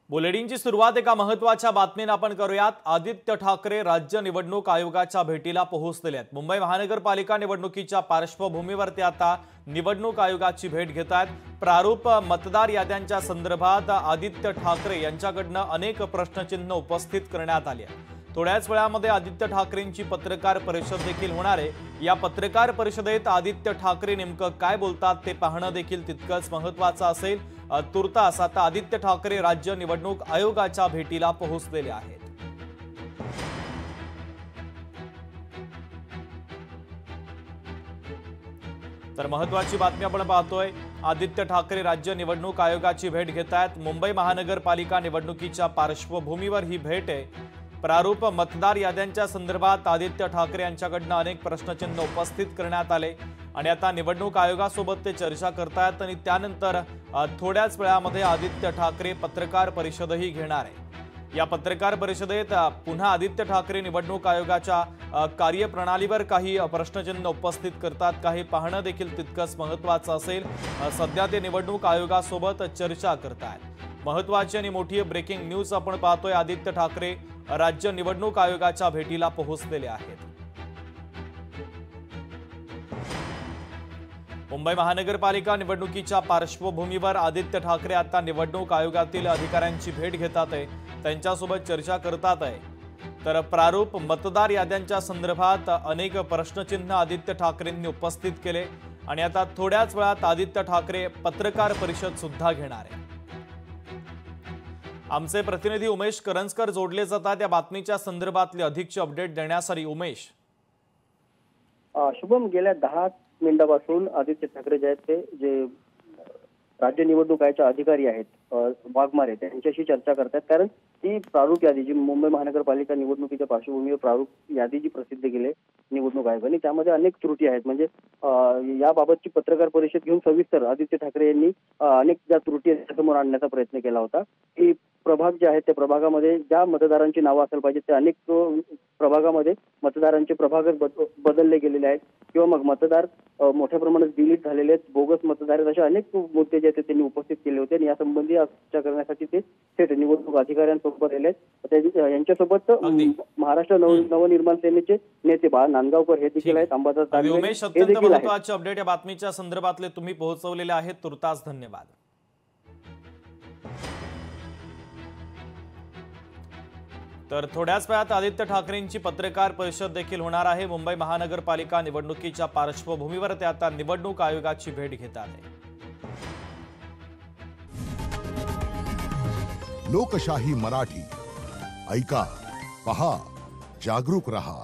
बुलेटिनची सुरुवात एका महत्त्वाच्या बातमीने आपण करूयात। आदित्य ठाकरे राज्य निवडणूक आयोगाच्या भेटीला पोहोचलेले आहेत। मुंबई महानगरपालिका निवडणुकीच्या पार्श्वभूमीवर ते आता निवडणूक आयोगाची भेट घेत आहेत। प्रारूप मतदार याद्यांच्या संदर्भात आदित्य ठाकरे यांच्याकडून अनेक प्रश्नचिन्ह उपस्थित करण्यात आली आहेत। थोड्याच वेळामध्ये आदित्य ठाकरेंची पत्रकार परिषद देखील होणार आहे। या पत्रकार परिषदेत आदित्य ठाकरे नेमकं काय बोलतात ते पाहणं देखील तितकंच महत्त्वाचं असेल। तुर्तास आता आदित्य ठाकरे राज्य निवडणूक आयोगाच्या भेटीला पोहोचलेले आहेत। तर महत्त्वाची बातमी आपण पाहतोय, आदित्य ठाकरे राज्य निवडणूक आयोगाची भेट घेत आहेत। मुंबई महानगरपालिका निवडणुकीच्या पार्श्वभूमीवर ही भेट आहे। प्रारूप मतदार याद्यांच्या संदर्भात आदित्य ठाकरे यांच्याकडून अनेक प्रश्नचिन्ह उपस्थित करण्यात आले आणि आता निवडणूक आयोगासोबत ते चर्चा करतायत आणि त्यानंतर थोड्याच वेळामध्ये आदित्य ठाकरे पत्रकार परिषदही घेणार आहे। या पत्रकार परिषदेत पुन्हा आदित्य ठाकरे निवडणूक आयोगाच्या कार्यप्रणालीवर काही प्रश्नचिन्ह उपस्थित करतात का हे पाहणं देखील तितकंच महत्त्वाचं असेल। सध्या ते निवडणूक आयोगासोबत चर्चा करतायत। महत्त्वाची आणि मोठी ब्रेकिंग न्यूज आपण पाहतोय, आदित्य ठाकरे राज्य निवडणूक आयोगाच्या भेटीला पोहोचलेले आहेत। मुंबई महानगरपालिका निवडणुकीच्या पार्श्वभूमीवर आदित्य ठाकरे आता निवडणूक आयोगातील अधिकाऱ्यांची भेट घेतात आहे, त्यांच्यासोबत चर्चा करतात आहे। तर प्रारूप मतदार याद्यांच्या संदर्भात अनेक प्रश्नचिन्ह आदित्य ठाकरेंनी उपस्थित केले आणि आता थोड्याच वेळात आदित्य ठाकरे पत्रकार परिषद सुद्धा घेणार आहे। आमचे प्रतिनिधी उमेश करंजकर जोडले जातात या बातमीच्या संदर्भातले अधिकचे अपडेट देण्यासाठी। उमेश, शुभम, गेल्या 10 मिनिटांपासून आदित्य ठाकरे जे राज्य निवडणूक आयोगाचे अधिकारी आहेत वाघमारे त्यांच्याशी चर्चा करतात। कारण ती प्रारूप यादी जी मुंबई महानगरपालिका निवडणुकीच्या पार्श्वभूमीवर प्रारूप यादी जी प्रसिद्ध केली निवडणूक आयोगाने त्यामध्ये अनेक त्रुटी आहेत। म्हणजे याबाबतची पत्रकार परिषद घेऊन सविस्तर आदित्य ठाकरे यांनी अनेक ज्या त्रुटी समोर आणण्याचा प्रयत्न केला होता की प्रभाग जे आहेत त्या प्रभागामध्ये ज्या मतदारांची नावं असायला पाहिजे ते अनेक प्रभागामध्ये मतदारांचे प्रभाग बदलले गेलेले आहेत किंवा मग मतदार मोठ्या प्रमाणात डिलीट झालेले आहेत, बोगस मतदार आहेत, अशा अनेक मुद्दे जे आहेत त्यांनी उपस्थित केले होते आणि यासंबंधी चर्चा करण्यासाठी ते थेट निवडणूक अधिकाऱ्यांसोबत आले आहेत। यांच्यासोबत महाराष्ट्र नवनिर्माण सेनेचे नेते बाळा नांदगावकर हे देखील आहेत, अंबादास उमेश, अत्यंत महत्त्वाचे अपडेट या बातमीच्या संदर्भातले तुम्ही पोहोचवलेले आहेत, तुर्तास धन्यवाद। तर थोड्याच वेळात आदित्य ठाकरेंची पत्रकार परिषद देखील होणार आहे। मुंबई महानगरपालिका निवडणुकीच्या पार्श्वभूमीवर ते आता निवडणूक आयोगाची भेट घेतात आहे। लोकशाही मराठी ऐका, पहा, जागरूक रहा।